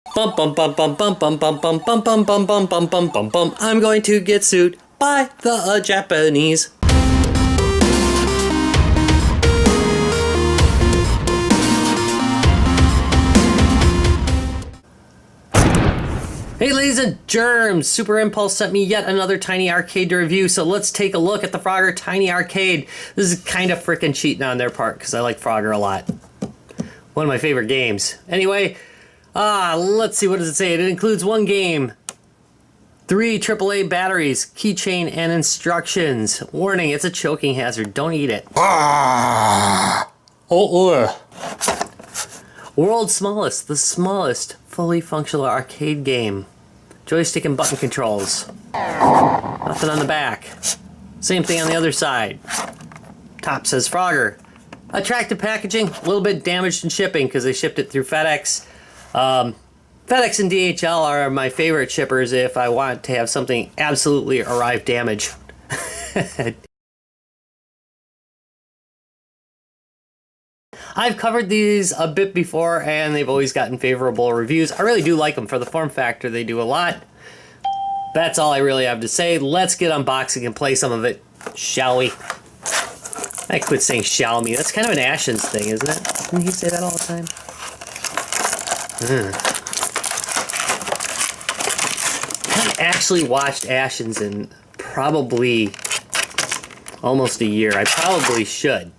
Bum bum bum bum bum bum bum bum bum bum bum bum bum bum bum bum. I'm going to get sued by the Japanese. Hey ladies and germs, SuperImpulse sent me yet another Tiny Arcade to review, so let's take a look at the Frogger Tiny Arcade. This is kind of freaking cheating on their part, because I like Frogger a lot. One of my favorite games. Anyway, let's see, what does it say? It includes one game, 3 AAA batteries, keychain, and instructions. Warning, it's a choking hazard, don't eat it. World's smallest, the smallest fully functional arcade game. Joystick and button controls. Nothing on the back. Same thing on the other side. Top says Frogger. Attractive packaging, a little bit damaged in shipping because they shipped it through FedEx. FedEx and DHL are my favorite shippers if I want to have something absolutely arrive damaged. I've covered these a bit before and they've always gotten favorable reviews. I really do like them. For the form factor, they do a lot. That's all I really have to say. Let's get unboxing and play some of it, shall we? I quit saying shall me. That's kind of an Ashens thing, isn't it? Didn't he say that all the time? I haven't actually watched Ashens in probably almost a year. I probably should.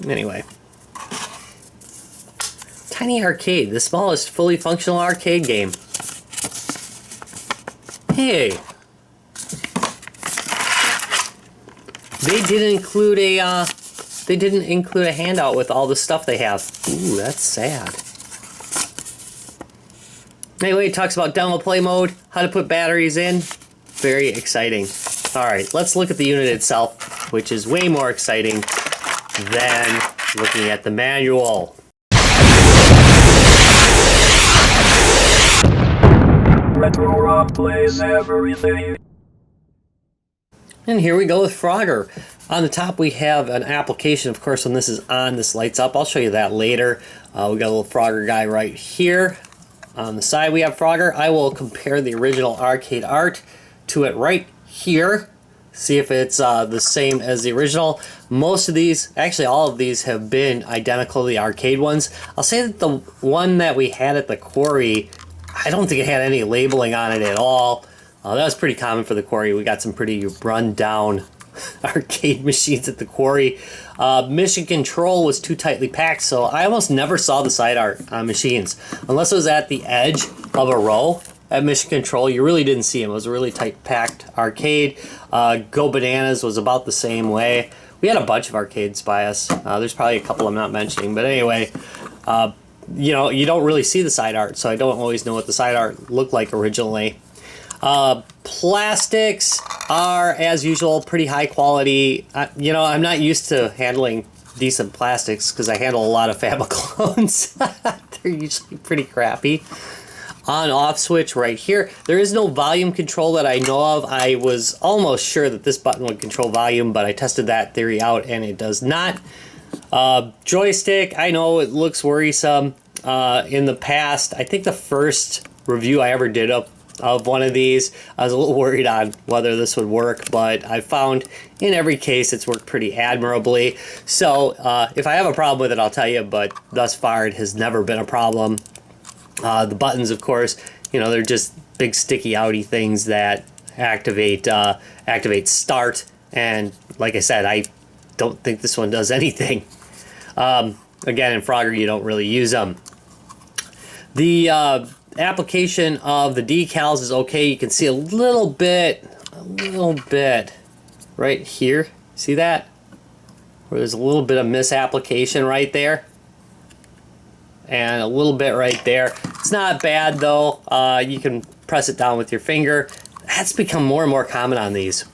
Anyway. Tiny Arcade, the smallest fully functional arcade game. Hey. They didn't include a handout with all the stuff they have. Ooh, that's sad. Anyway, it talks about demo play mode, how to put batteries in. Very exciting. Alright, let's look at the unit itself, which is way more exciting than looking at the manual. Retro Rock plays everything. And here we go with Frogger. On the top we have an application. Of course, when this is on, this lights up. I'll show you that later. We got a little Frogger guy right here. On the side we have Frogger. I will compare the original arcade art to it right here. See if it's the same as the original. Most of these, actually all of these, have been identical to the arcade ones. I'll say that the one that we had at the quarry, I don't think it had any labeling on it at all. That was pretty common for the quarry. We got some pretty run down arcade machines at the quarry. Mission control was too tightly packed, so I almost never saw the side art on machines. Unless it was at the edge of a row at Mission Control, you really didn't see them. It was a really tight packed arcade. Go Bananas was about the same way. We had a bunch of arcades by us. There's probably a couple I'm not mentioning, but anyway, you know, you don't really see the side art, so I don't always know what the side art looked like originally. Plastics are, as usual, pretty high quality. You know, I'm not used to handling decent plastics because I handle a lot of Fabiclones. They're usually pretty crappy. On-off switch right here. There is no volume control that I know of. I was almost sure that this button would control volume, but I tested that theory out and it does not. Joystick, I know it looks worrisome. In the past, I think the first review I ever did of one of these, I was a little worried on whether this would work, but I found in every case it's worked pretty admirably. So if I have a problem with it, I'll tell you, but thus far it has never been a problem. The buttons, of course, you know, they're just big sticky outy things that activate start, and like I said, I don't think this one does anything. Again, in Frogger you don't really use them. The application of the decals is okay. You can see a little bit right here. See that? Where there's a little bit of misapplication right there. And a little bit right there. It's not bad though. You can press it down with your finger. That's become more and more common on these.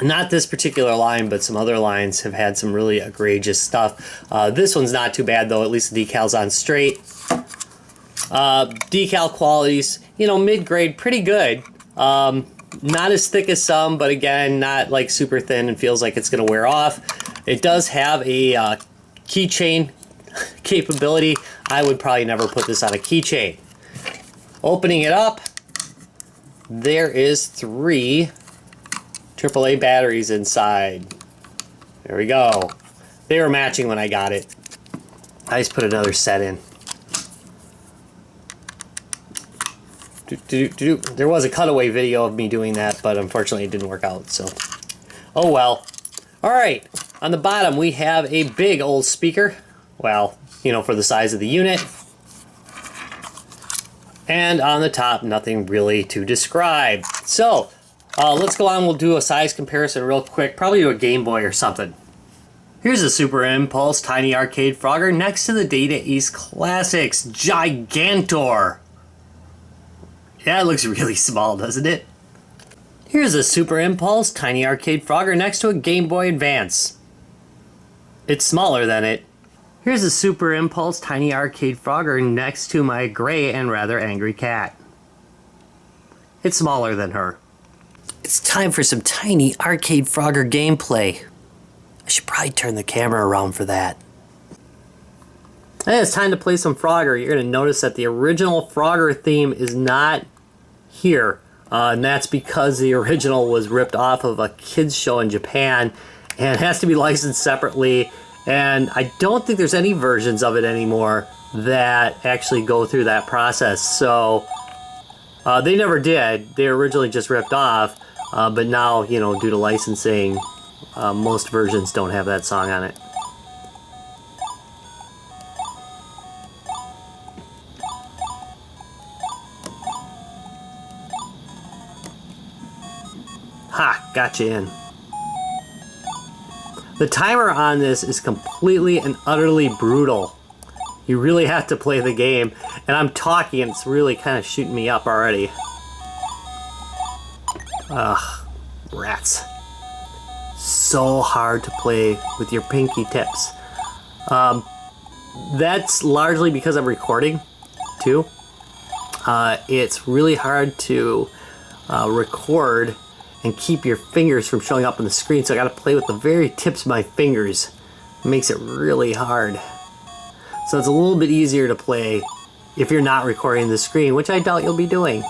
Not this particular line, but some other lines have had some really egregious stuff. This one's not too bad though. At least the decal's on straight. Decal qualities, you know, mid-grade, pretty good. Not as thick as some, but again, not like super thin and feels like it's going to wear off. It does have a keychain capability. I would probably never put this on a keychain. Opening it up, there is 3 AAA batteries inside. There we go. They were matching when I got it. I just put another set in. There was a cutaway video of me doing that, but unfortunately it didn't work out, so. Oh well. Alright, on the bottom we have a big old speaker. Well, you know, for the size of the unit. And on the top, nothing really to describe. So, let's go on, we'll do a size comparison real quick, probably to a Game Boy or something. Here's a SuperImpulse Tiny Arcade Frogger next to the Data East Classics Gigantor. Yeah, it looks really small, doesn't it? Here's a SuperImpulse Tiny Arcade Frogger next to a Game Boy Advance. It's smaller than it. Here's a SuperImpulse Tiny Arcade Frogger next to my gray and rather angry cat. It's smaller than her. It's time for some Tiny Arcade Frogger gameplay. I should probably turn the camera around for that. And it's time to play some Frogger. You're going to notice that the original Frogger theme is not here. And that's because the original was ripped off of a kids show in Japan and has to be licensed separately. And I don't think there's any versions of it anymore that actually go through that process. So they never did. They originally just ripped off. But now, you know, due to licensing, most versions don't have that song on it. Ha! Gotcha in. The timer on this is completely and utterly brutal. You really have to play the game. And I'm talking and it's really kind of shooting me up already. Ugh. Rats. So hard to play with your pinky tips. That's largely because I'm recording too. It's really hard to record and keep your fingers from showing up on the screen, so I gotta play with the very tips of my fingers. It makes it really hard. So it's a little bit easier to play if you're not recording the screen, which I doubt you'll be doing.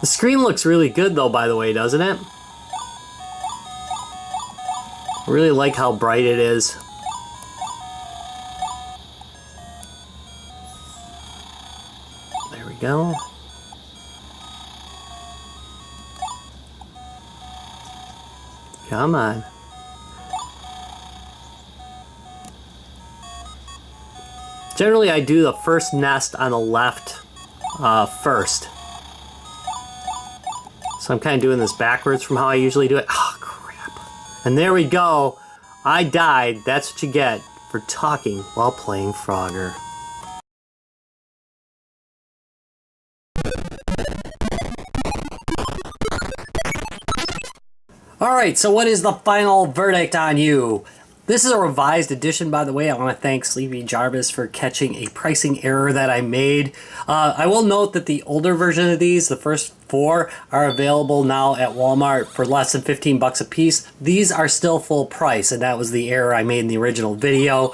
The screen looks really good though, by the way, doesn't it? I really like how bright it is. There we go. Come on. Generally, I do the first nest on the left first. So I'm kind of doing this backwards from how I usually do it. Oh, crap. And there we go. I died. That's what you get for talking while playing Frogger. Alright, so what is the final verdict on you? This is a revised edition, by the way. I want to thank Sleepy Jarvis for catching a pricing error that I made. I will note that the older version of these, the first 4, are available now at Walmart for less than 15 bucks a piece. These are still full price, and that was the error I made in the original video.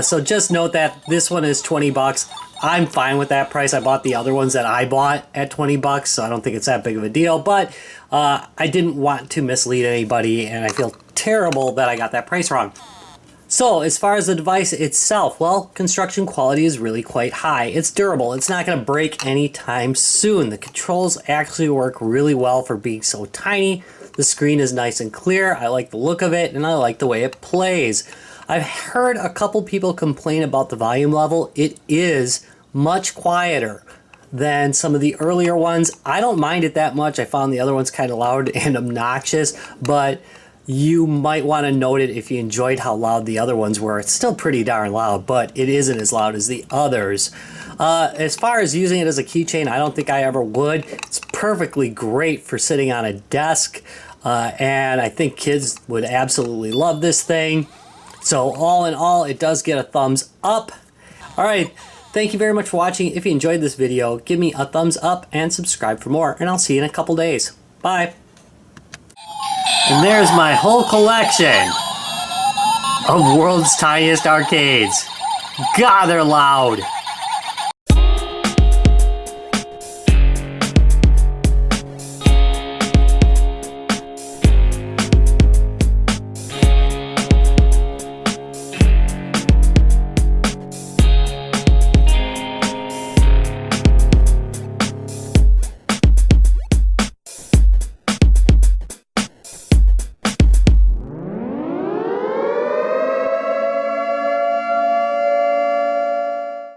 So just note that this one is 20 bucks. I'm fine with that price. I bought the other ones that I bought at 20 bucks, so I don't think it's that big of a deal. But I didn't want to mislead anybody, and I feel terrible that I got that price wrong. So as far as the device itself, well, construction quality is really quite high. It's durable. It's not going to break anytime soon. The controls actually work really well for being so tiny. The screen is nice and clear. I like the look of it, and I like the way it plays. I've heard a couple people complain about the volume level. It is much quieter than some of the earlier ones. I don't mind it that much. I found the other ones kind of loud and obnoxious, but you might want to note it if you enjoyed how loud the other ones were. It's still pretty darn loud, but it isn't as loud as the others. As far as using it as a keychain, I don't think I ever would. It's perfectly great for sitting on a desk, and I think kids would absolutely love this thing. So all in all, it does get a thumbs up. All right, thank you very much for watching. If you enjoyed this video, give me a thumbs up and subscribe for more, and I'll see you in a couple days. Bye. And there's my whole collection of world's tiniest arcades. God, they're loud.